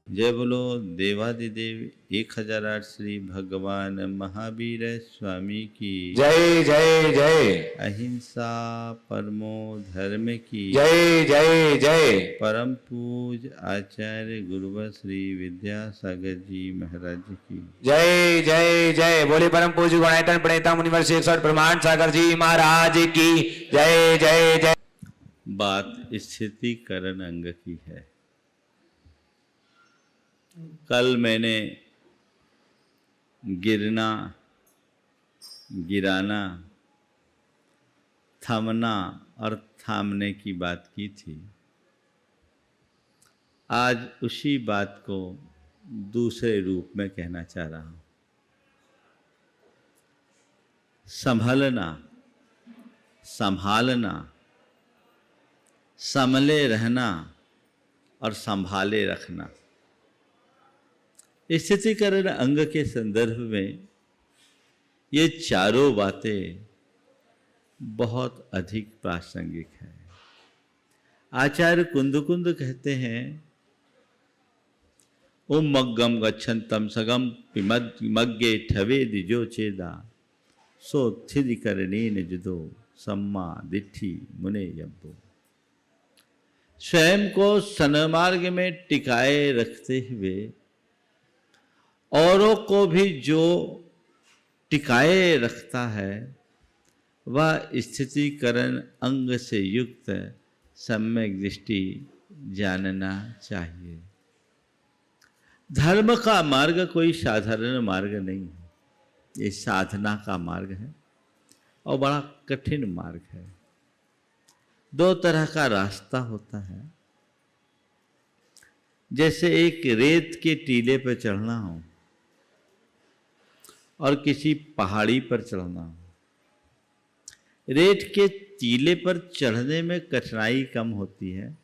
जय बोलो देवादिदेव 1008 श्री भगवान महावीर स्वामी की जय जय जय। अहिंसा परमो धर्म की जय जय जय। परम पूज आचार्य गुरुवर श्री विद्यासागर जी महाराज की जय जय जय। बोले परम पूज्य गुणायतन प्रणेता मुनिवर शेखर प्रमाण सागर जी महाराज की जय जय जय। बात स्थितिकरण अंग की है। कल मैंने गिरना, गिराना, थमना और थामने की बात की थी। आज उसी बात को दूसरे रूप में कहना चाह रहा हूं। संभलना, संभालना, संभले रहना और संभाले रखना, स्थितिकरण अंग के संदर्भ में ये चारों बातें बहुत अधिक प्रासंगिक है। आचार्य कुंद कहते हैं, ओम मग्गम गच्छन्तम सगम मग्गे ठवे दिजो चेदा सो थिदिकरणेन जुदो सम्मा दिट्ठी मुने यब्बो। स्वयं को सन्मार्ग में टिकाए रखते हुए औरों को भी जो टिकाए रखता है वह स्थितिकरण अंग से युक्त सम्यक दृष्टि जानना चाहिए। धर्म का मार्ग कोई साधारण मार्ग नहीं है, ये साधना का मार्ग है और बड़ा कठिन मार्ग है। दो तरह का रास्ता होता है। जैसे एक रेत के टीले पर चढ़ना हो और किसी पहाड़ी पर चढ़ना हो। रेत के टीले पर चढ़ने में कठिनाई कम होती है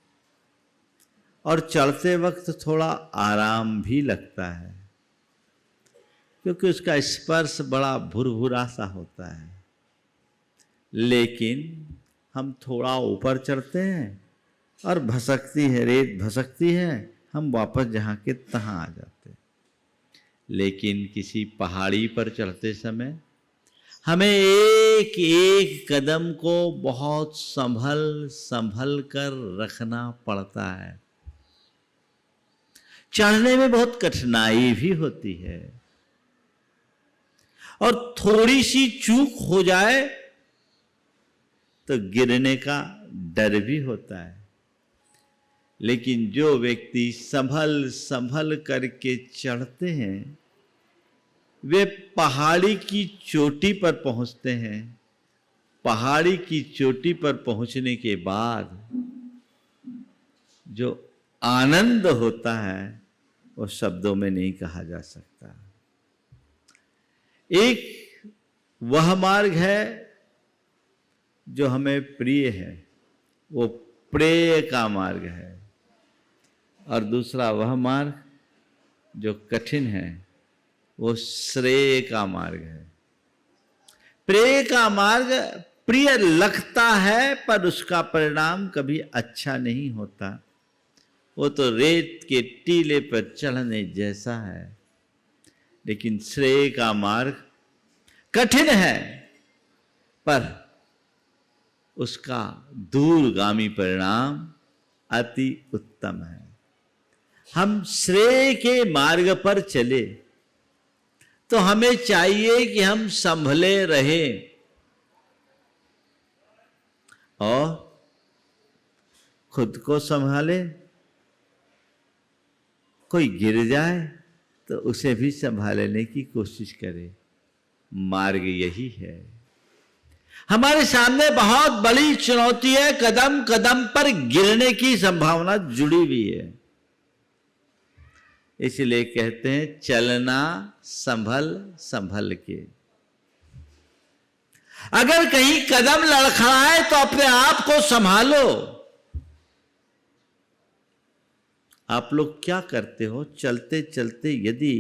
और चढ़ते वक्त थोड़ा आराम भी लगता है, क्योंकि उसका स्पर्श बड़ा भुरभुरा सा होता है। लेकिन हम थोड़ा ऊपर चढ़ते हैं और भसकती है, रेत भसकती है, हम वापस जहाँ के तहाँ आ जाते हैं। लेकिन किसी पहाड़ी पर चढ़ते समय हमें एक एक कदम को बहुत संभल कर रखना पड़ता है। चढ़ने में बहुत कठिनाई भी होती है और थोड़ी सी चूक हो जाए तो गिरने का डर भी होता है। लेकिन जो व्यक्ति संभल करके चढ़ते हैं वे पहाड़ी की चोटी पर पहुंचते हैं। पहाड़ी की चोटी पर पहुंचने के बाद जो आनंद होता है वो शब्दों में नहीं कहा जा सकता। एक वह मार्ग है जो हमें प्रिय है, वो प्रेय का मार्ग है, और दूसरा वह मार्ग जो कठिन है वो श्रेय का मार्ग है। प्रेय का मार्ग प्रिय लगता है पर उसका परिणाम कभी अच्छा नहीं होता। वो तो रेत के टीले पर चढ़ने जैसा है। लेकिन श्रेय का मार्ग कठिन है पर उसका दूरगामी परिणाम अति उत्तम है। हम श्रेय के मार्ग पर चले तो हमें चाहिए कि हम संभले रहें और खुद को संभाले। कोई गिर जाए तो उसे भी संभालने की कोशिश करे। मार्ग यही है। हमारे सामने बहुत बड़ी चुनौती है, कदम कदम पर गिरने की संभावना जुड़ी हुई है। इसलिए कहते हैं चलना संभल संभल के। अगर कहीं कदम लड़खड़ाए तो अपने आप को संभालो। आप लोग क्या करते हो? चलते चलते यदि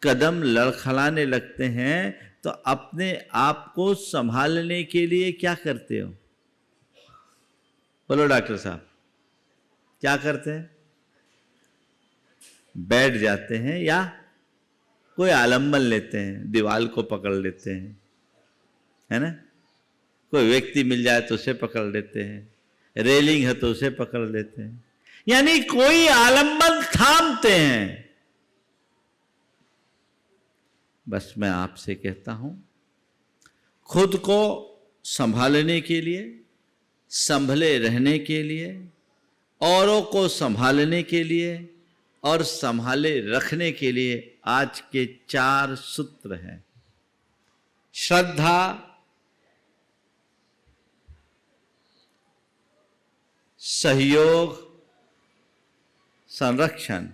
कदम लड़खड़ाने लगते हैं तो अपने आप को संभालने के लिए क्या करते हो? बोलो डॉक्टर साहब, क्या करते हैं? बैठ जाते हैं या कोई आलम्बन लेते हैं, दीवार को पकड़ लेते हैं, है ना। कोई व्यक्ति मिल जाए तो उसे पकड़ लेते हैं, रेलिंग है तो उसे पकड़ लेते हैं, यानी कोई आलम्बन थामते हैं। बस मैं आपसे कहता हूं, खुद को संभालने के लिए, संभले रहने के लिए, औरों को संभालने के लिए और संभाले रखने के लिए आज के 4 सूत्र हैं। श्रद्धा, सहयोग, संरक्षण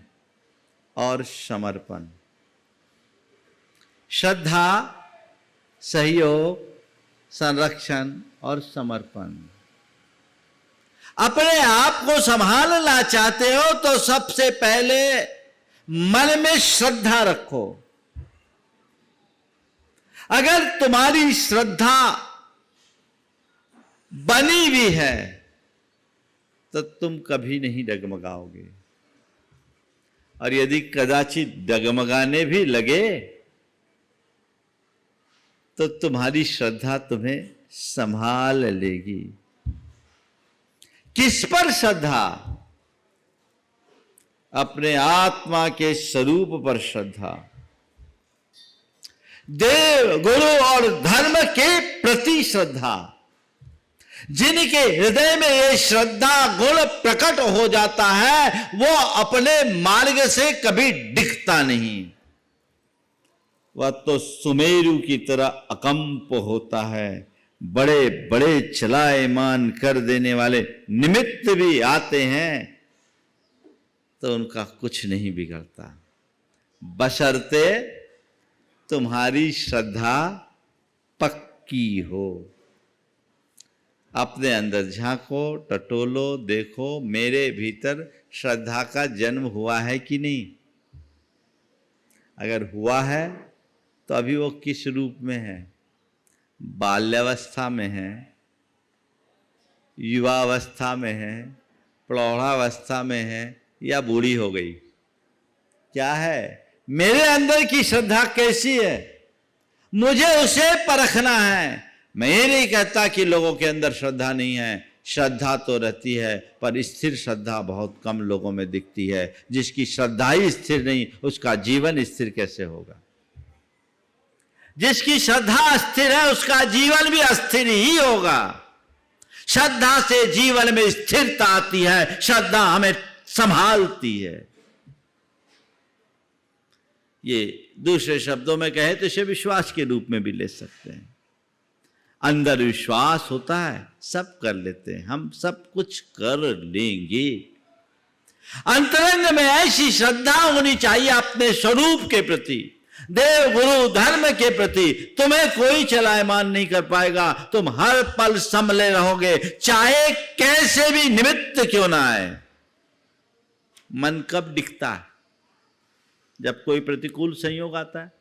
और समर्पण। श्रद्धा, सहयोग, संरक्षण और समर्पण। अपने आप को संभालना चाहते हो तो सबसे पहले मन में श्रद्धा रखो। अगर तुम्हारी श्रद्धा बनी हुई है तो तुम कभी नहीं डगमगाओगे, और यदि कदाचित डगमगाने भी लगे तो तुम्हारी श्रद्धा तुम्हें संभाल लेगी। किस पर श्रद्धा? अपने आत्मा के स्वरूप पर श्रद्धा, देव, गुरु और धर्म के प्रति श्रद्धा। जिनके हृदय में ये श्रद्धा गुण प्रकट हो जाता है वो अपने मार्ग से कभी डिगता नहीं, वह तो सुमेरु की तरह अकंप होता है। बड़े बड़े चलायमान कर देने वाले निमित्त भी आते हैं तो उनका कुछ नहीं बिगड़ता, बशर्ते तुम्हारी श्रद्धा पक्की हो। अपने अंदर झांको, टटोलो, देखो मेरे भीतर श्रद्धा का जन्म हुआ है कि नहीं। अगर हुआ है तो अभी वो किस रूप में है? बाल्यावस्था में है, युवावस्था में है, प्रौढ़ावस्था में है या बूढ़ी हो गई? क्या है? मेरे अंदर की श्रद्धा कैसी है, मुझे उसे परखना है। मैं ये नहीं कहता कि लोगों के अंदर श्रद्धा नहीं है, श्रद्धा तो रहती है, पर स्थिर श्रद्धा बहुत कम लोगों में दिखती है। जिसकी श्रद्धा ही स्थिर नहीं, उसका जीवन स्थिर कैसे होगा? जिसकी श्रद्धा स्थिर है उसका जीवन भी अस्थिर ही होगा। श्रद्धा से जीवन में स्थिरता आती है, श्रद्धा हमें संभालती है। ये दूसरे शब्दों में कहे तो इसे विश्वास के रूप में भी ले सकते हैं। अंदर विश्वास होता है, सब कर लेते हैं, हम सब कुछ कर लेंगे। अंतरंग में ऐसी श्रद्धा होनी चाहिए अपने स्वरूप के प्रति, देव, गुरु, धर्म के प्रति। तुम्हें कोई चलायमान नहीं कर पाएगा, तुम हर पल संभले रहोगे, चाहे कैसे भी निमित्त क्यों ना आए। मन कब दिखता है? जब कोई प्रतिकूल संयोग आता है,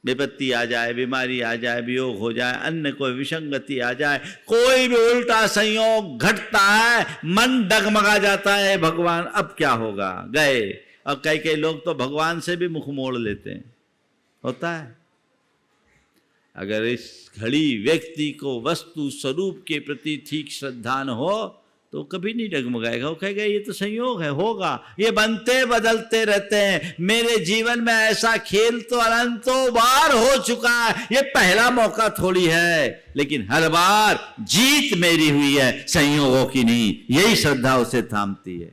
विपत्ति आ जाए, बीमारी आ जाए, वियोग हो जाए, अन्य कोई विसंगति आ जाए, कोई भी उल्टा संयोग घटता है, मन डगमगा जाता है, भगवान अब क्या होगा, गए। और कई लोग तो भगवान से भी मुख मोड़ लेते हैं, होता है। अगर इस घड़ी व्यक्ति को वस्तु स्वरूप के प्रति ठीक श्रद्धा न हो तो कभी नहीं डगमगाएगा। वो कहेगा ये तो संयोग है, होगा, ये बनते बदलते रहते हैं। मेरे जीवन में ऐसा खेल तो अनंतों बार हो चुका है, ये पहला मौका थोड़ी है, लेकिन हर बार जीत मेरी हुई है, संयोगों की नहीं। यही श्रद्धा उसे थामती है।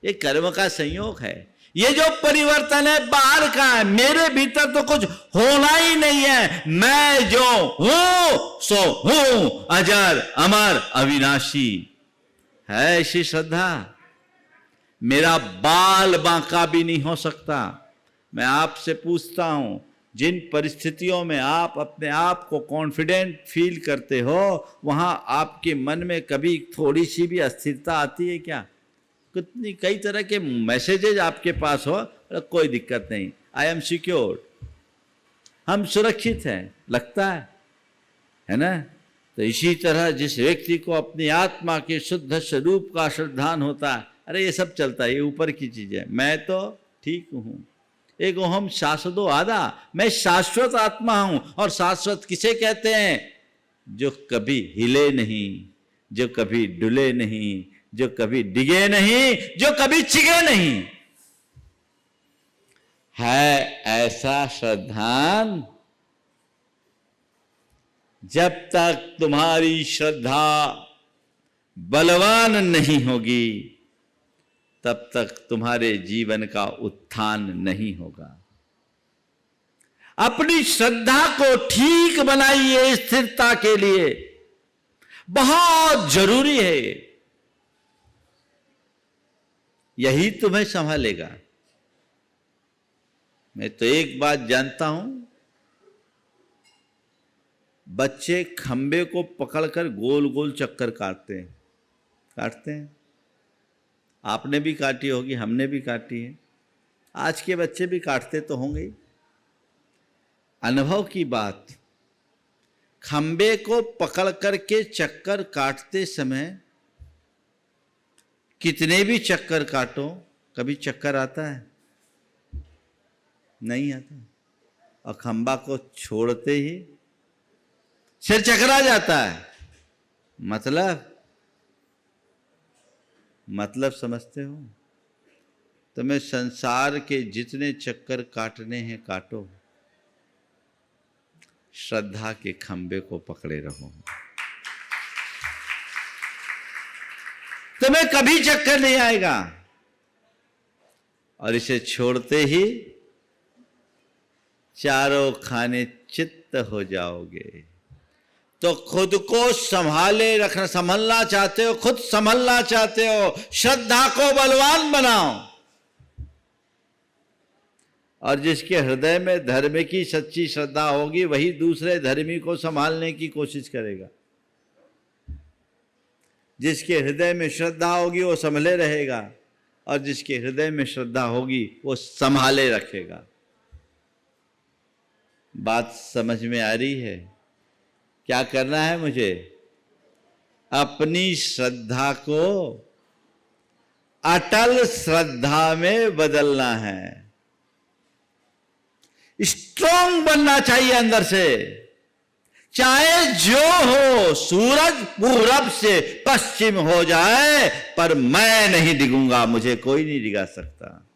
ये कर्म का संयोग है। ये जो परिवर्तन है बाहर का है, मेरे भीतर तो कुछ होना ही नहीं है। मैं जो हूं सो हूं, अजर अमर अविनाशी है ऐसी श्रद्धा। मेरा बाल बांका भी नहीं हो सकता। मैं आपसे पूछता हूं, जिन परिस्थितियों में आप अपने आप को कॉन्फिडेंट फील करते हो, वहां आपके मन में कभी थोड़ी सी भी अस्थिरता आती है क्या? कितनी कई तरह के मैसेजेज आपके पास हो, कोई दिक्कत नहीं, आई एम सिक्योर्ड, हम सुरक्षित हैं, लगता है ना? तो इसी तरह जिस व्यक्ति को अपनी आत्मा के शुद्ध स्वरूप का श्रद्धान होता है, अरे ये सब चलता है, ये ऊपर की चीज है, मैं तो ठीक हूं। एक हम शाश्वतो आदा, मैं शाश्वत आत्मा हूं। और शाश्वत किसे कहते हैं? जो कभी हिले नहीं, जो कभी डुले नहीं, जो कभी डिगे नहीं, जो कभी चिगे नहीं। है ऐसा श्रद्धान, जब तक तुम्हारी श्रद्धा बलवान नहीं होगी तब तक तुम्हारे जीवन का उत्थान नहीं होगा। अपनी श्रद्धा को ठीक बनाइए, स्थिरता के लिए बहुत जरूरी है। यही तुम्हें संभालेगा। मैं तो एक बात जानता हूं, बच्चे खंबे को पकड़कर गोल गोल चक्कर काटते हैं। आपने भी काटी होगी, हमने भी काटी है, आज के बच्चे भी काटते तो होंगे। अनुभव की बात, खंबे को पकड़ करके चक्कर काटते समय कितने भी चक्कर काटो, कभी चक्कर आता है? नहीं आता। और खंबा को छोड़ते ही सिर चकरा जाता है। मतलब समझते हो? तुम्हें संसार के जितने चक्कर काटने हैं काटो, श्रद्धा के खंबे को पकड़े रहो। तुम्हें कभी चक्कर नहीं आएगा। और इसे छोड़ते ही चारों खाने चित्त हो जाओगे। तो खुद को संभाले रखना, संभलना चाहते हो, खुद संभलना चाहते हो, श्रद्धा को बलवान बनाओ। और जिसके हृदय में धर्म की सच्ची श्रद्धा होगी वही दूसरे धर्मी को संभालने की कोशिश करेगा। जिसके हृदय में श्रद्धा होगी वो संभले रहेगा, और जिसके हृदय में श्रद्धा होगी वो संभाले रखेगा। बात समझ में आ रही है? क्या करना है मुझे? अपनी श्रद्धा को अटल श्रद्धा में बदलना है। स्ट्रांग बनना चाहिए अंदर से। चाहे जो हो, सूरज पूरब से पश्चिम हो जाए, पर मैं नहीं डिगूंगा, मुझे कोई नहीं डिगा सकता।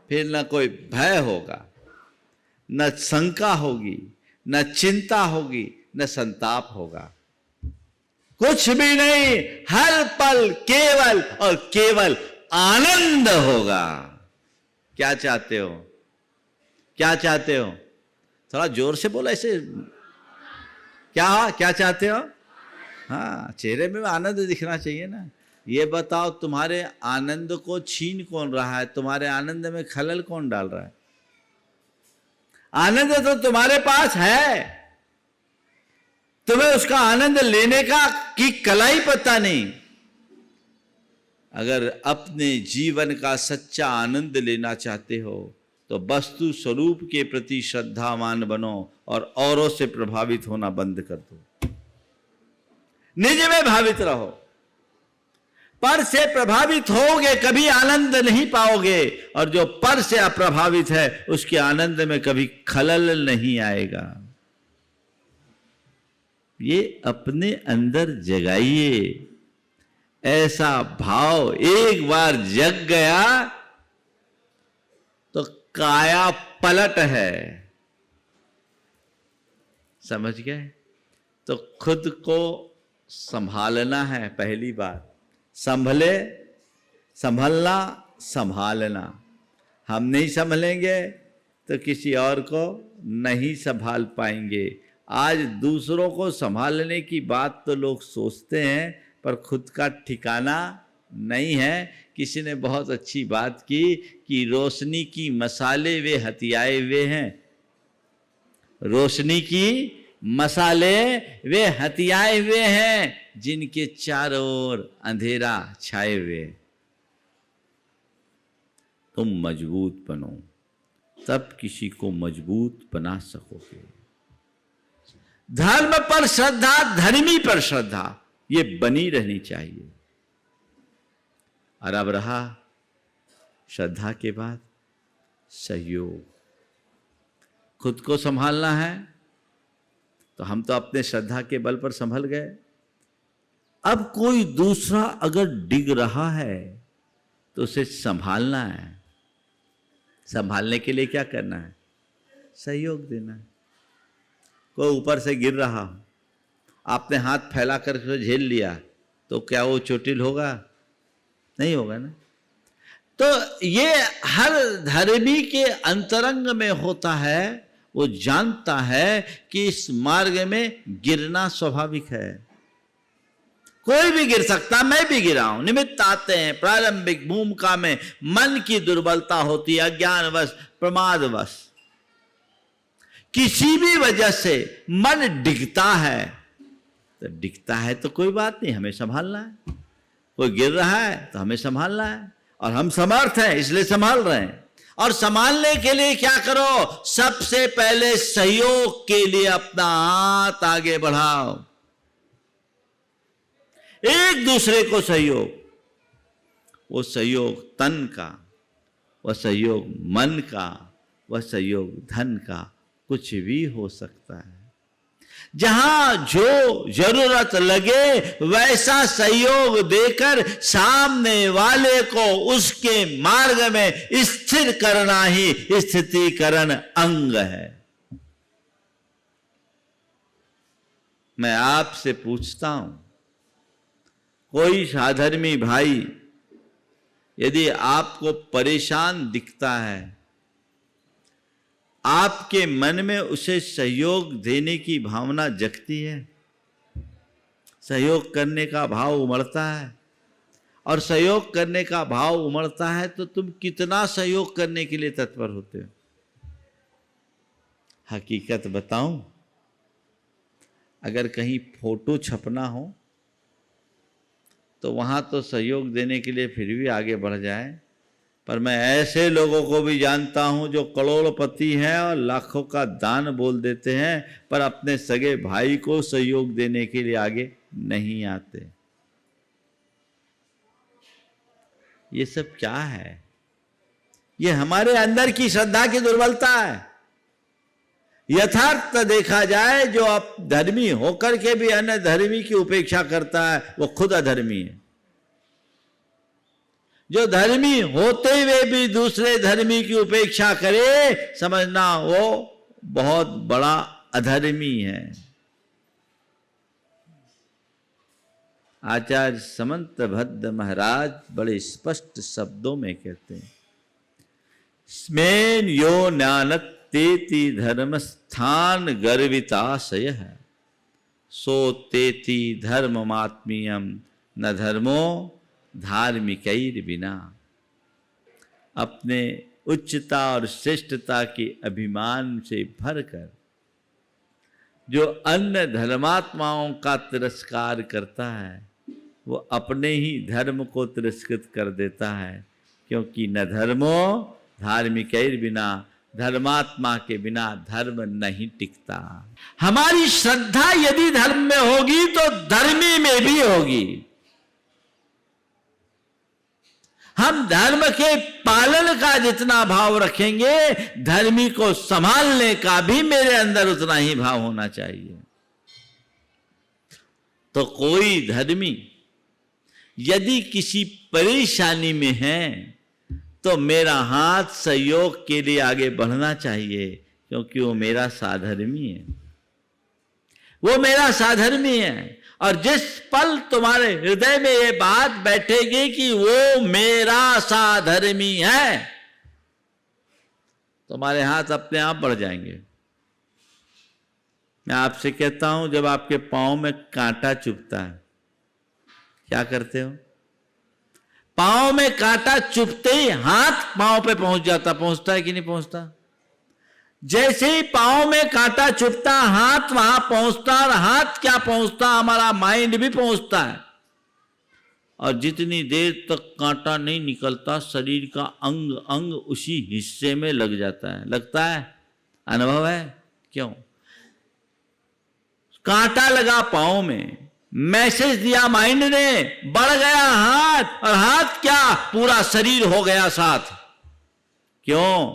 फिर न कोई भय होगा, न शंका होगी, न चिंता होगी, न संताप होगा, कुछ भी नहीं। हर पल केवल और केवल आनंद होगा। क्या चाहते हो? क्या चाहते हो? थोड़ा जोर से बोलो ऐसे। क्या चाहते हो? हाँ, चेहरे में आनंद दिखना चाहिए ना। ये बताओ, तुम्हारे आनंद को छीन कौन रहा है? तुम्हारे आनंद में खलल कौन डाल रहा है? आनंद तो तुम्हारे पास है, तुम्हें उसका आनंद लेने का की कला ही पता नहीं। अगर अपने जीवन का सच्चा आनंद लेना चाहते हो तो वस्तु स्वरूप के प्रति श्रद्धावान बनो और औरों से प्रभावित होना बंद कर दो। निज में भावित रहो। पर से प्रभावित होगे कभी आनंद नहीं पाओगे, और जो पर से अप्रभावित है उसके आनंद में कभी खलल नहीं आएगा। ये अपने अंदर जगाइए। ऐसा भाव एक बार जग गया तो काया पलट है। समझ गए? तो खुद को संभालना है। पहली बात, संभलना, संभालना। हम नहीं संभलेंगे तो किसी और को नहीं संभाल पाएंगे। आज दूसरों को संभालने की बात तो लोग सोचते हैं, पर खुद का ठिकाना नहीं है। किसी ने बहुत अच्छी बात की कि रोशनी की मसाले वे हथियाए हुए हैं। रोशनी की मसाले वे हथियाए हुए हैं जिनके चारों ओर अंधेरा छाए हुए। तुम मजबूत बनो, तब किसी को मजबूत बना सकोगे। धर्म पर श्रद्धा, धर्मी पर श्रद्धा, ये बनी रहनी चाहिए। और अब रहा श्रद्धा के बाद सहयोग। खुद को संभालना है तो हम तो अपने श्रद्धा के बल पर संभल गए। अब कोई दूसरा अगर डिग रहा है तो उसे संभालना है। संभालने के लिए क्या करना है? सहयोग देना है। कोई ऊपर से गिर रहा हो, आपने हाथ फैला कर उसे झेल लिया तो क्या वो चोटिल होगा? नहीं होगा ना। तो ये हर धर्मी के अंतरंग में होता है। वो जानता है कि इस मार्ग में गिरना स्वाभाविक है। कोई भी गिर सकता, मैं भी गिरा हूं। निमित्त आते हैं। प्रारंभिक भूमिका में मन की दुर्बलता होती है, अज्ञानवश, प्रमादवश। किसी भी वजह से मन डिगता है तो डिगता है तो कोई बात नहीं, हमें संभालना है। कोई गिर रहा है तो हमें संभालना है, और हम समर्थ हैं इसलिए संभाल रहे हैं। और संभालने के लिए क्या करो? सबसे पहले सहयोग के लिए अपना हाथ आगे बढ़ाओ। एक दूसरे को सहयोग, वो सहयोग तन का, वह सहयोग मन का, वह सहयोग धन का, कुछ भी हो सकता है। जहां जो जरूरत लगे वैसा सहयोग देकर सामने वाले को उसके मार्ग में स्थिर करना ही स्थितीकरण अंग है। मैं आपसे पूछता हूं, कोई साधर्मी भाई यदि आपको परेशान दिखता है, आपके मन में उसे सहयोग देने की भावना जगती है? सहयोग करने का भाव उमड़ता है, और सहयोग करने का भाव उमड़ता है तो तुम कितना सहयोग करने के लिए तत्पर होते हो? हकीकत बताऊं, अगर कहीं फोटो छपना हो तो वहां तो सहयोग देने के लिए फिर भी आगे बढ़ जाए, पर मैं ऐसे लोगों को भी जानता हूं जो करोड़पति हैं और लाखों का दान बोल देते हैं, पर अपने सगे भाई को सहयोग देने के लिए आगे नहीं आते। ये सब क्या है? ये हमारे अंदर की श्रद्धा की दुर्बलता है। यथार्थ देखा जाए, जो अब धर्मी होकर के भी अन्य धर्मी की उपेक्षा करता है वो खुद अधर्मी है। जो धर्मी होते हुए भी दूसरे धर्मी की उपेक्षा करे, समझना वो बहुत बड़ा अधर्मी है। आचार्य समंत भद्र महाराज बड़े स्पष्ट शब्दों में कहते हैं, स्मेन यो ज्ञानत तेति धर्म स्थान गर्विताशय है, सो तेति धर्ममात्मीयम न धर्मो धार्मिकैर बिना। अपने उच्चता और श्रेष्ठता के अभिमान से भरकर जो अन्य धर्मात्माओं का तिरस्कार करता है, वो अपने ही धर्म को तिरस्कृत कर देता है। क्योंकि न धर्मो धार्मिकैर बिना, धर्मात्मा के बिना धर्म नहीं टिकता। हमारी श्रद्धा यदि धर्म में होगी तो धर्मी में भी होगी। हम धर्म के पालन का जितना भाव रखेंगे, धर्मी को संभालने का भी मेरे अंदर उतना ही भाव होना चाहिए। तो कोई धर्मी यदि किसी परेशानी में है तो मेरा हाथ सहयोग के लिए आगे बढ़ना चाहिए, क्योंकि वो मेरा साधर्मी है। वो मेरा साधर्मी है। और जिस पल तुम्हारे हृदय में ये बात बैठेगी कि वो मेरा साधर्मी है, तुम्हारे हाथ अपने आप बढ़ जाएंगे। मैं आपसे कहता हूं, जब आपके पांव में कांटा चुभता है, क्या करते हो? पांव में कांटा चुभते ही हाथ पांव पे पहुंचता है कि नहीं पहुंचता? जैसे ही पांव में कांटा चुभता, हाथ वहां पहुंचता, और हाथ क्या पहुंचता, हमारा माइंड भी पहुंचता है। और जितनी देर तक कांटा नहीं निकलता, शरीर का अंग अंग उसी हिस्से में लग जाता है। लगता है? अनुभव है? क्यों? कांटा लगा पांव में, मैसेज दिया माइंड ने, बढ़ गया हाथ, और हाथ क्या, पूरा शरीर हो गया साथ। क्यों?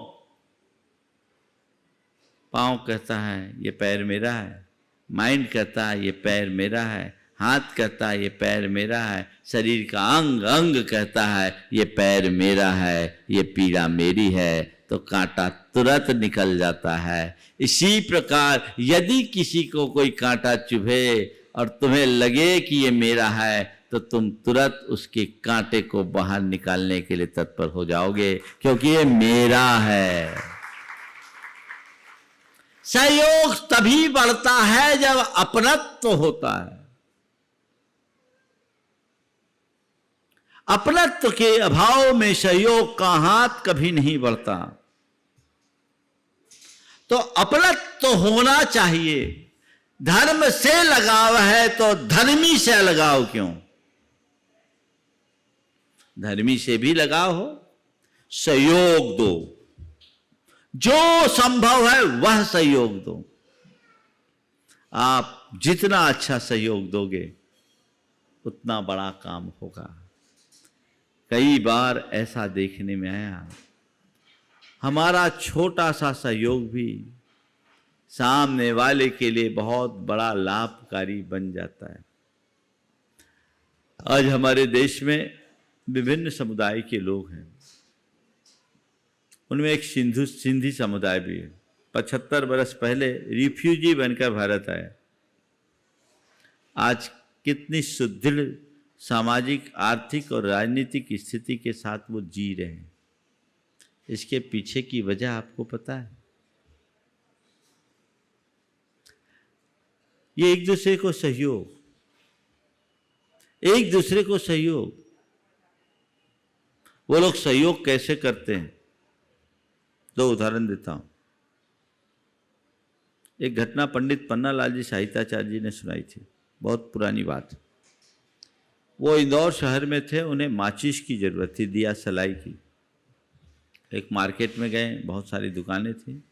पाँव कहता है ये पैर मेरा है, माइंड कहता है ये पैर मेरा है, हाथ कहता है ये पैर मेरा है, शरीर का अंग अंग कहता है ये पैर मेरा है, ये पीड़ा मेरी है, तो कांटा तुरंत निकल जाता है। इसी प्रकार यदि किसी को कोई कांटा चुभे और तुम्हें लगे कि ये मेरा है, तो तुम तुरंत उसके कांटे को बाहर निकालने के लिए तत्पर हो जाओगे, क्योंकि ये मेरा है। सहयोग तभी बढ़ता है जब अपनत्व होता है। अपनत्व के अभाव में सहयोग का हाथ कभी नहीं बढ़ता। तो अपनत्व होना चाहिए। धर्म से लगाव है तो धर्मी से लगाव क्यों? धर्मी से भी लगाव हो, सहयोग दो, जो संभव है वह सहयोग दो। आप जितना अच्छा सहयोग दोगे उतना बड़ा काम होगा। कई बार ऐसा देखने में आया, हमारा छोटा सा सहयोग भी सामने वाले के लिए बहुत बड़ा लाभकारी बन जाता है। आज हमारे देश में विभिन्न समुदाय के लोग हैं, उनमें एक सिंधी समुदाय भी है। 75 वर्ष पहले रिफ्यूजी बनकर भारत आया। आज कितनी सुदृढ़ सामाजिक, आर्थिक और राजनीतिक स्थिति के साथ वो जी रहे हैं। इसके पीछे की वजह आपको पता है? ये एक दूसरे को सहयोग, एक दूसरे को सहयोग। वो लोग सहयोग कैसे करते हैं, दो उदाहरण देता हूं। एक घटना पंडित पन्नालाल जी साहित्याचार्य जी ने सुनाई थी, बहुत पुरानी बात। वो इंदौर शहर में थे, उन्हें माचिस की जरूरत थी, दिया सलाई की। एक मार्केट में गए, बहुत सारी दुकानें थी।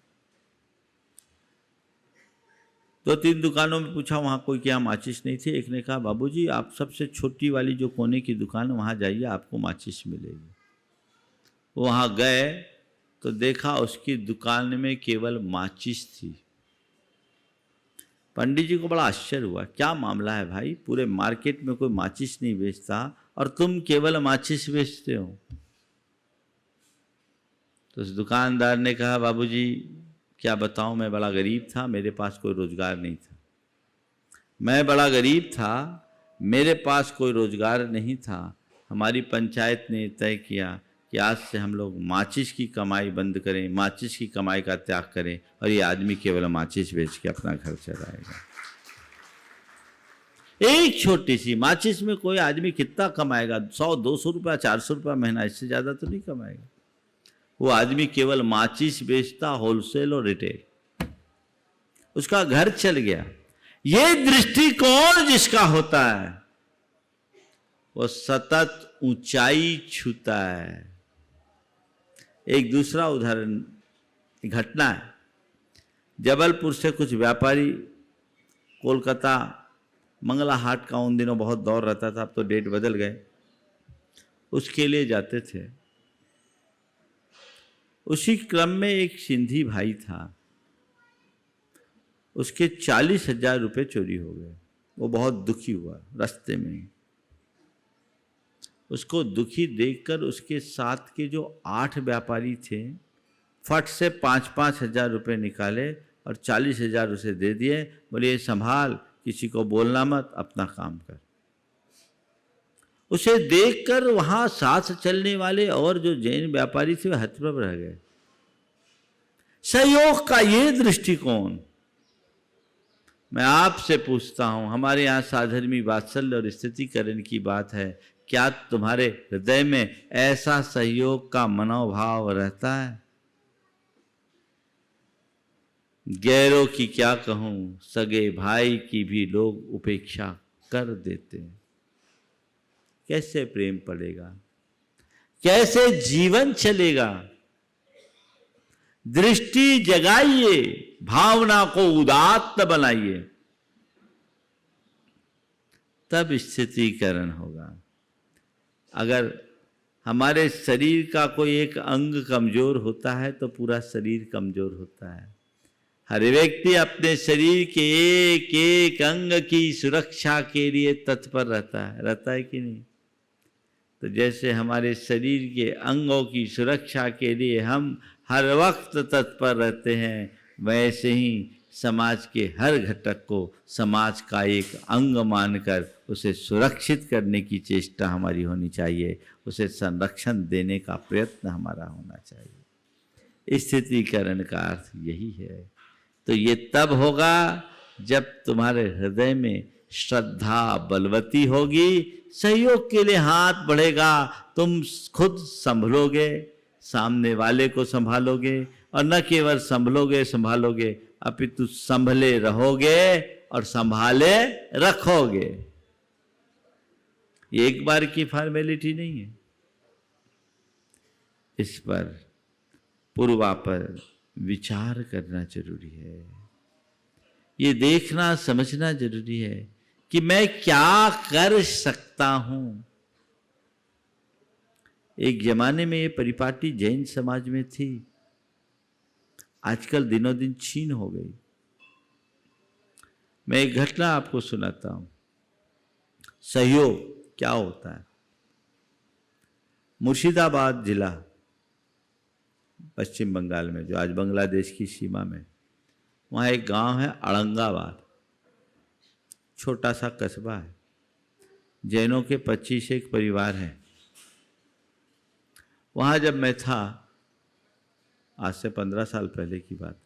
2-3 दुकानों में पूछा, वहाँ कोई क्या माचिस नहीं थी। एक ने कहा, बाबूजी आप सबसे छोटी वाली जो कोने की दुकान है वहाँ जाइए, आपको माचिस मिलेगी। वहाँ गए तो देखा उसकी दुकान में केवल माचिस थी। पंडित जी को बड़ा आश्चर्य हुआ, क्या मामला है भाई, पूरे मार्केट में कोई माचिस नहीं बेचता और तुम केवल माचिस बेचते हो। तो उस दुकानदार ने कहा, बाबूजी क्या बताऊं, मैं बड़ा गरीब था, मेरे पास कोई रोजगार नहीं था। मैं बड़ा गरीब था, मेरे पास कोई रोजगार नहीं था। हमारी पंचायत ने तय किया कि आज से हम लोग माचिस की कमाई बंद करें, माचिस की कमाई का त्याग करें और ये आदमी केवल माचिस बेच के अपना घर चलाएगा। एक छोटी सी माचिस में कोई आदमी कितना कमाएगा? 100-200 रुपया, 400 रुपया महीना, इससे ज़्यादा तो नहीं कमाएगा। वो आदमी केवल माचिस बेचता, होलसेल और रिटेल। उसका घर चल गया। ये दृष्टिकोण जिसका होता है वो सतत ऊंचाई छूता है। एक दूसरा उदाहरण, घटना है। जबलपुर से कुछ व्यापारी कोलकाता मंगला हाट का उन दिनों बहुत दौर रहता था, अब तो डेट बदल गए, उसके लिए जाते थे। उसी क्रम में एक सिंधी भाई था, उसके 40,000 रुपये चोरी हो गए। वो बहुत दुखी हुआ रास्ते में। उसको दुखी देखकर उसके साथ के जो 8 व्यापारी थे, फट से 5-5 हजार रुपये निकाले और 40,000 उसे दे दिए। बोले ये संभाल, किसी को बोलना मत, अपना काम कर। उसे देखकर वहां साथ चलने वाले और जो जैन व्यापारी थे वे हतप्रभ रह गए। सहयोग का ये दृष्टिकोण। मैं आपसे पूछता हूं, हमारे यहाँ साधर्मी वात्सल्य और स्थितिकरण की बात है, क्या तुम्हारे हृदय में ऐसा सहयोग का मनोभाव रहता है? गैरों की क्या कहूं, सगे भाई की भी लोग उपेक्षा कर देते हैं। कैसे प्रेम पड़ेगा, कैसे जीवन चलेगा? दृष्टि जगाइए, भावना को उदात्त बनाइए, तब स्थितिकरण होगा। अगर हमारे शरीर का कोई एक अंग कमजोर होता है तो पूरा शरीर कमजोर होता है। हर व्यक्ति अपने शरीर के एक एक अंग की सुरक्षा के लिए तत्पर रहता है कि नहीं? तो जैसे हमारे शरीर के अंगों की सुरक्षा के लिए हम हर वक्त तत्पर रहते हैं, वैसे ही समाज के हर घटक को समाज का एक अंग मानकर उसे सुरक्षित करने की चेष्टा हमारी होनी चाहिए, उसे संरक्षण देने का प्रयत्न हमारा होना चाहिए। स्थितीकरण का अर्थ यही है। तो ये तब होगा जब तुम्हारे हृदय में श्रद्धा बलवती होगी, सहयोग के लिए हाथ बढ़ेगा, तुम खुद संभलोगे, सामने वाले को संभालोगे, और न केवल संभालोगे अपितु संभले रहोगे और संभाले रखोगे। ये एक बार की फॉर्मेलिटी नहीं है, इस पर पूर्वापर विचार करना जरूरी है। ये देखना समझना जरूरी है कि मैं क्या कर सकता हूं। एक जमाने में ये परिपाटी जैन समाज में थी, आजकल दिनों दिन छीन हो गई। मैं एक घटना आपको सुनाता हूं, सहयोग क्या होता है। मुर्शिदाबाद जिला पश्चिम बंगाल में, जो आज बांग्लादेश की सीमा में, वहाँ एक गांव है औरंगाबाद, छोटा सा कस्बा है। जैनों के 25 एक परिवार हैं। वहाँ जब मैं था, आज से 15 साल पहले की बात,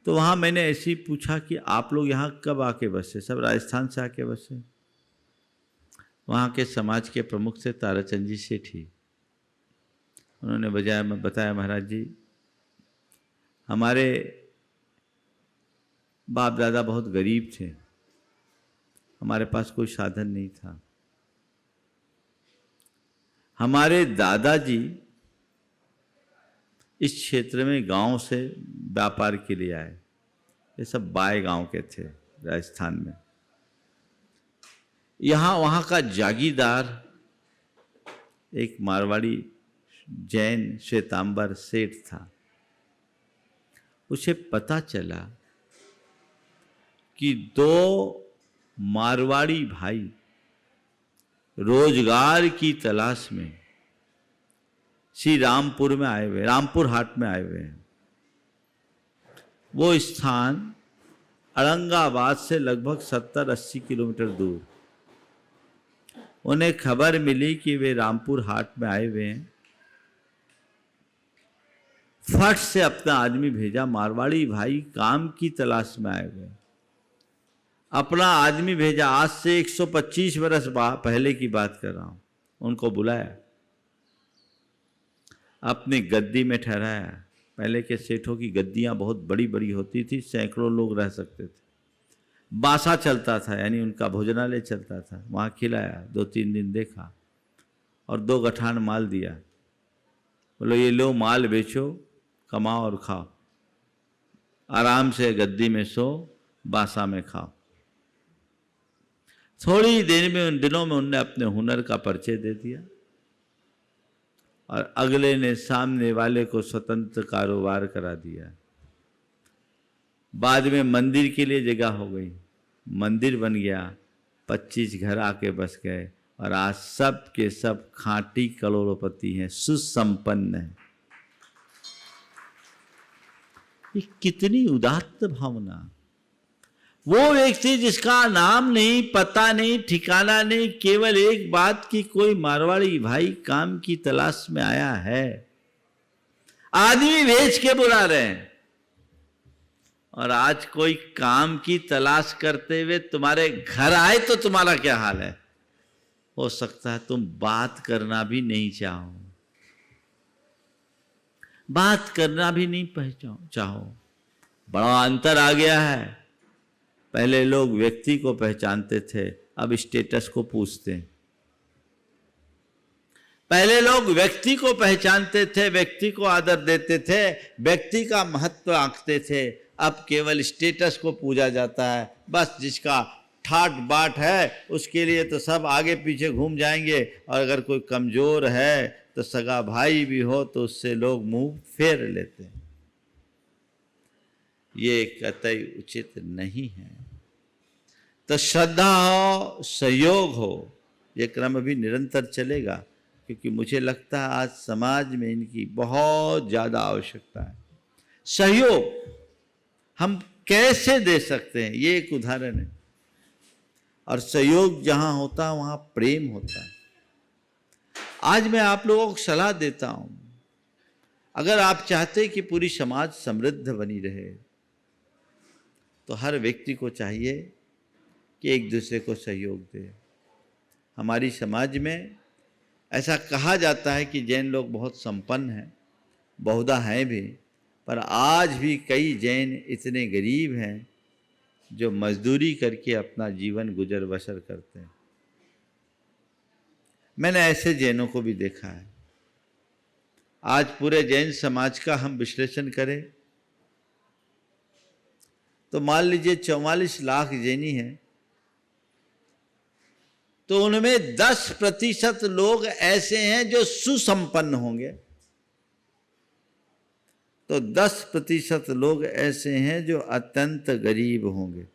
तो वहाँ मैंने ऐसे ही पूछा कि आप लोग यहाँ कब आके बसे? सब राजस्थान से आके बसे। वहाँ के समाज के प्रमुख थे ताराचंद जी सेठी। उन्होंने बताया महाराज जी, हमारे बाप दादा बहुत गरीब थे, हमारे पास कोई साधन नहीं था। हमारे दादाजी इस क्षेत्र में गांव से व्यापार के लिए आए। ये सब बाय गांव के थे राजस्थान में। यहाँ वहाँ का जागीरदार एक मारवाड़ी जैन श्वेतांबर सेठ था। उसे पता चला कि 2 मारवाड़ी भाई रोजगार की तलाश में श्री रामपुर में आए हुए, रामपुर हाट में आए हुए हैं। वो स्थान औरंगाबाद से लगभग 70-80 किलोमीटर दूर। उन्हें खबर मिली कि वे रामपुर हाट में आए हुए हैं। फट से अपना आदमी भेजा, मारवाड़ी भाई काम की तलाश में आए हुए। अपना आदमी भेजा, आज से 125 वर्ष पहले की बात कर रहा हूं। उनको बुलाया, अपनी गद्दी में ठहराया। पहले के सेठों की गद्दियां बहुत बड़ी बड़ी होती थी, सैकड़ों लोग रह सकते थे। बासा चलता था, यानी उनका भोजनालय चलता था। वहाँ खिलाया, 2-3 दिन देखा और 2 गठान माल दिया। बोलो ये लो, माल बेचो, कमाओ और खाओ, आराम से गद्दी में सो, बासा में खाओ। थोड़ी देर में, उन दिनों में उनने अपने हुनर का परिचय दे दिया और अगले ने सामने वाले को स्वतंत्र कारोबार करा दिया। बाद में मंदिर के लिए जगह हो गई, मंदिर बन गया, 25 घर आके बस गए और आज सब के सब खांटी करोड़पति हैं, सुसंपन्न हैं। ये कितनी उदात्त भावना। वो व्यक्ति जिसका नाम नहीं, पता नहीं, ठिकाना नहीं, केवल एक बात की कोई मारवाड़ी भाई काम की तलाश में आया है, आदमी बेच के बुला रहे हैं। और आज कोई काम की तलाश करते हुए तुम्हारे घर आए तो तुम्हारा क्या हाल है? हो सकता है तुम बात करना भी नहीं चाहो, बात करना भी नहीं चाहो। बड़ा अंतर आ गया है। पहले लोग व्यक्ति को पहचानते थे, अब स्टेटस को पूछते हैं। पहले लोग व्यक्ति को पहचानते थे, व्यक्ति को आदर देते थे, व्यक्ति का महत्व आंकते थे। अब केवल स्टेटस को पूजा जाता है। बस जिसका ठाट बाट है उसके लिए तो सब आगे पीछे घूम जाएंगे, और अगर कोई कमज़ोर है तो सगा भाई भी हो तो उससे लोग मुंह फेर लेते हैं। ये कतई उचित नहीं है। तो श्रद्धा हो, सहयोग हो, ये क्रम भी निरंतर चलेगा, क्योंकि मुझे लगता है आज समाज में इनकी बहुत ज़्यादा आवश्यकता है। सहयोग हम कैसे दे सकते हैं, ये एक उदाहरण है। और सहयोग जहाँ होता है वहाँ प्रेम होता है। आज मैं आप लोगों को सलाह देता हूँ, अगर आप चाहते हैं कि पूरी समाज समृद्ध बनी रहे तो हर व्यक्ति को चाहिए कि एक दूसरे को सहयोग दे। हमारी समाज में ऐसा कहा जाता है कि जैन लोग बहुत संपन्न हैं, बहुधा हैं भी, पर आज भी कई जैन इतने गरीब हैं जो मजदूरी करके अपना जीवन गुजर बसर करते हैं। मैंने ऐसे जैनों को भी देखा है। आज पूरे जैन समाज का हम विश्लेषण करें तो मान लीजिए 44 लाख जैनी हैं, तो उनमें 10% लोग ऐसे हैं जो सुसंपन्न होंगे, तो 10% लोग ऐसे हैं जो अत्यंत गरीब होंगे।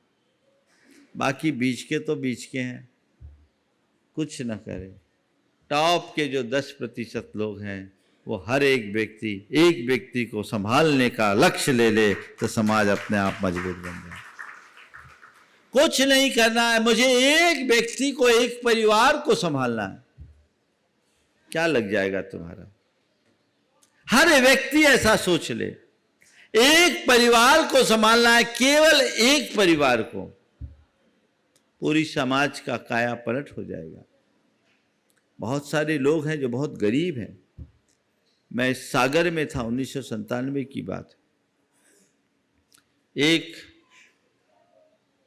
बाकी बीच के तो बीच के हैं, कुछ न करे। टॉप के जो 10% लोग हैं वो हर एक व्यक्ति को संभालने का लक्ष्य ले ले तो समाज अपने आप मजबूत बन जाए। कुछ नहीं करना है, मुझे एक व्यक्ति को, एक परिवार को संभालना है, क्या लग जाएगा तुम्हारा? हर व्यक्ति ऐसा सोच ले, एक परिवार को संभालना है, केवल एक परिवार को, पूरी समाज का काया पलट हो जाएगा। बहुत सारे लोग हैं जो बहुत गरीब हैं। मैं सागर में था, 1997 की बात। एक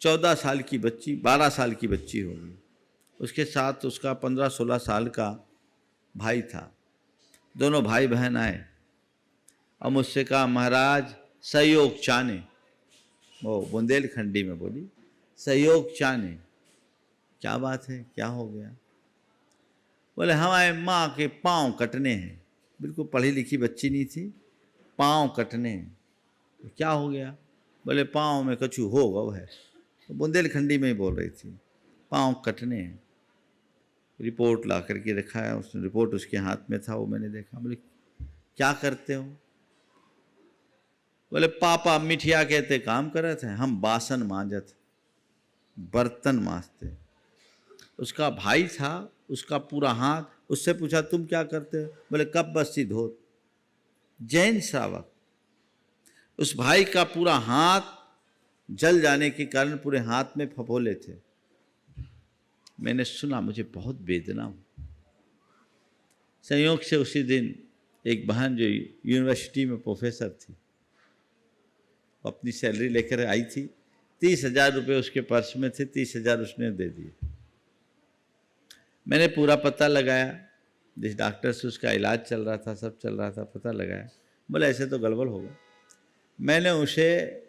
14 साल की बच्ची, 12 साल की बच्ची होगी, उसके साथ उसका 15-16 साल का भाई था। दोनों भाई बहन आए और मुझसे कहा, महाराज सहयोग चाहने, वो बुंदेलखंडी में बोली, सहयोग चाहने। क्या बात है, क्या हो गया? बोले हमारे माँ के पाँव कटने हैं। बिल्कुल पढ़ी लिखी बच्ची नहीं थी, पाँव कटने हैं। तो क्या हो गया? बोले पाँव में कछु होगा वो है। तो बुंदेलखंडी में ही बोल रही थी, पाँव कटने हैं। रिपोर्ट ला करके रखा है, उसने रिपोर्ट उसके हाथ में था, वो मैंने देखा। बोले क्या करते हो? बोले पापा मिठिया कहते काम कर रहे थे, हम बासन मांजत, बर्तन मांजते। उसका भाई था, उसका पूरा हाथ, उससे पूछा तुम क्या करते हो? बोले कब बस्ती धोत। जैन श्रावक। उस भाई का पूरा हाथ जल जाने के कारण पूरे हाथ में फफोले थे। मैंने सुना, मुझे बहुत वेदना हुई। संयोग से उसी दिन एक बहन जो यूनिवर्सिटी में प्रोफेसर थी, वो अपनी सैलरी लेकर आई थी। 30,000 रुपये उसके पर्स में थे, 30,000 उसने दे दिए। मैंने पूरा पता लगाया, जिस डॉक्टर से उसका इलाज चल रहा था, सब चल रहा था, पता लगाया। बोले ऐसे तो गड़बड़ होगा। मैंने उसे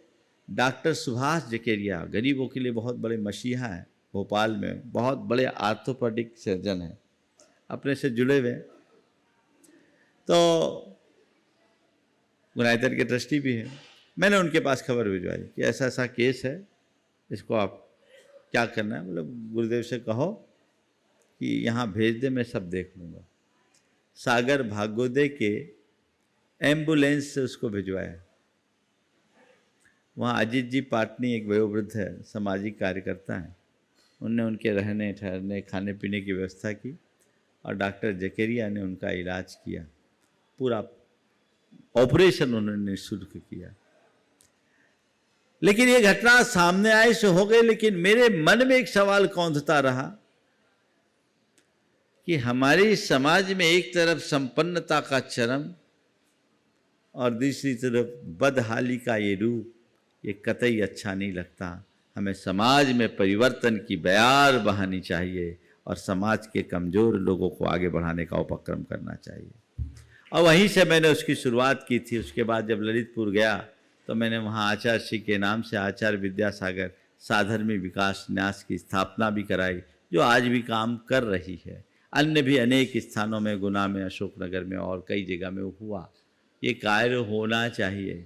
डॉक्टर सुभाष जकेरिया, गरीबों के लिए बहुत बड़े मसीहा हैं, भोपाल में बहुत बड़े आर्थोपेडिक सर्जन हैं, अपने से जुड़े हुए, तो गुनाइतर के ट्रस्टी भी हैं। मैंने उनके पास खबर भिजवाई कि ऐसा ऐसा केस है, इसको आप क्या करना है। मतलब गुरुदेव से कहो कि यहाँ भेज दे, मैं सब देख लूँगा। सागर भागोदय के एम्बुलेंस से उसको भिजवाया। वहाँ अजीत जी पाटनी एक वयोवृद्ध है, सामाजिक कार्यकर्ता हैं, उनने उनके रहने ठहरने खाने पीने की व्यवस्था की और डॉक्टर जकेरिया ने उनका इलाज किया। पूरा ऑपरेशन उन्होंने निःशुल्क किया। लेकिन ये घटना सामने आई से हो गई, लेकिन मेरे मन में एक सवाल कौंधता रहा कि हमारी समाज में एक तरफ संपन्नता का चरम और दूसरी तरफ बदहाली का ये रूप, ये कतई अच्छा नहीं लगता। हमें समाज में परिवर्तन की बयार बहानी चाहिए और समाज के कमज़ोर लोगों को आगे बढ़ाने का उपक्रम करना चाहिए। और वहीं से मैंने उसकी शुरुआत की थी। उसके बाद जब ललितपुर गया तो मैंने वहाँ आचार्य श्री के नाम से आचार्य विद्यासागर साधर्मी विकास न्यास की स्थापना भी कराई, जो आज भी काम कर रही है। अन्य भी अनेक स्थानों में, गुना में, अशोकनगर में और कई जगह में हुआ। ये कार्य होना चाहिए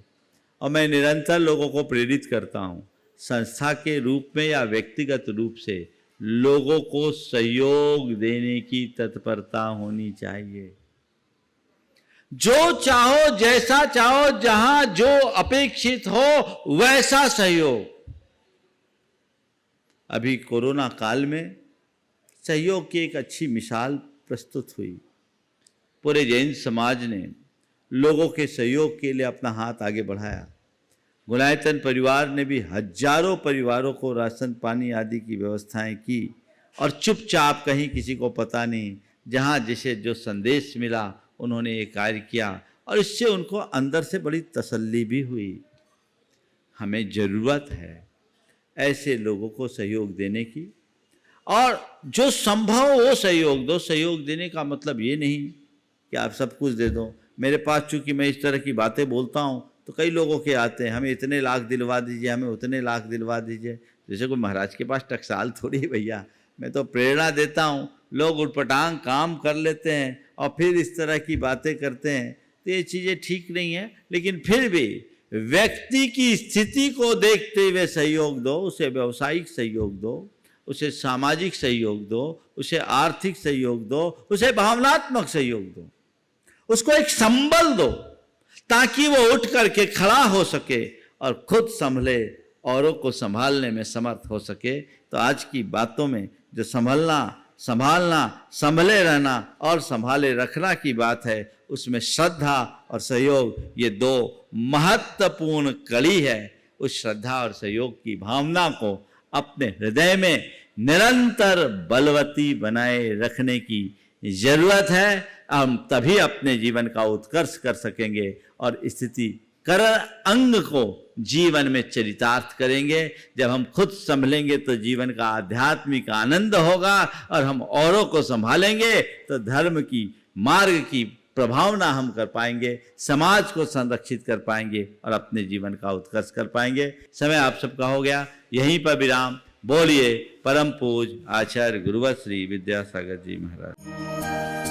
और मैं निरंतर लोगों को प्रेरित करता हूँ, संस्था के रूप में या व्यक्तिगत रूप से लोगों को सहयोग देने की तत्परता होनी चाहिए। जो चाहो, जैसा चाहो, जहां जो अपेक्षित हो वैसा सहयोग। अभी कोरोना काल में सहयोग की एक अच्छी मिसाल प्रस्तुत हुई। पूरे जैन समाज ने लोगों के सहयोग के लिए अपना हाथ आगे बढ़ाया। गुणायतन परिवार ने भी हजारों परिवारों को राशन पानी आदि की व्यवस्थाएं की और चुपचाप, कहीं किसी को पता नहीं, जहां जिसे जो संदेश मिला उन्होंने ये कार्य किया और इससे उनको अंदर से बड़ी तसल्ली भी हुई। हमें ज़रूरत है ऐसे लोगों को सहयोग देने की, और जो संभव हो वो सहयोग दो। सहयोग देने का मतलब ये नहीं कि आप सब कुछ दे दो। मेरे पास चूंकि मैं इस तरह की बातें बोलता हूँ तो कई लोगों के आते हैं, हमें इतने लाख दिलवा दीजिए, हमें उतने लाख दिलवा दीजिए। जैसे कोई महाराज के पास टकसाल थोड़ी है भैया। मैं तो प्रेरणा देता हूँ, लोग उटपटांग काम कर लेते हैं और फिर इस तरह की बातें करते हैं, तो ये चीज़ें ठीक नहीं है। लेकिन फिर भी व्यक्ति की स्थिति को देखते हुए सहयोग दो, उसे व्यावसायिक सहयोग दो, उसे सामाजिक सहयोग दो, उसे आर्थिक सहयोग दो, उसे भावनात्मक सहयोग दो, उसको एक संबल दो ताकि वो उठ करके खड़ा हो सके और खुद संभले, औरों को संभालने में समर्थ हो सके। तो आज की बातों में जो संभालना, संभले रहना और संभाले रखना की बात है, उसमें श्रद्धा और सहयोग ये दो महत्वपूर्ण कड़ी है। उस श्रद्धा और सहयोग की भावना को अपने हृदय में निरंतर बलवती बनाए रखने की जरूरत है। हम तभी अपने जीवन का उत्कर्ष कर सकेंगे और स्थिति कर अंग को जीवन में चरितार्थ करेंगे। जब हम खुद संभलेंगे तो जीवन का आध्यात्मिक आनंद होगा और हम औरों को संभालेंगे तो धर्म की मार्ग की प्रभावना हम कर पाएंगे, समाज को संरक्षित कर पाएंगे और अपने जीवन का उत्कर्ष कर पाएंगे। समय आप सबका हो गया, यहीं पर विराम। बोलिए परम पूज आचार्य गुरुवर श्री विद्यासागर जी महाराज।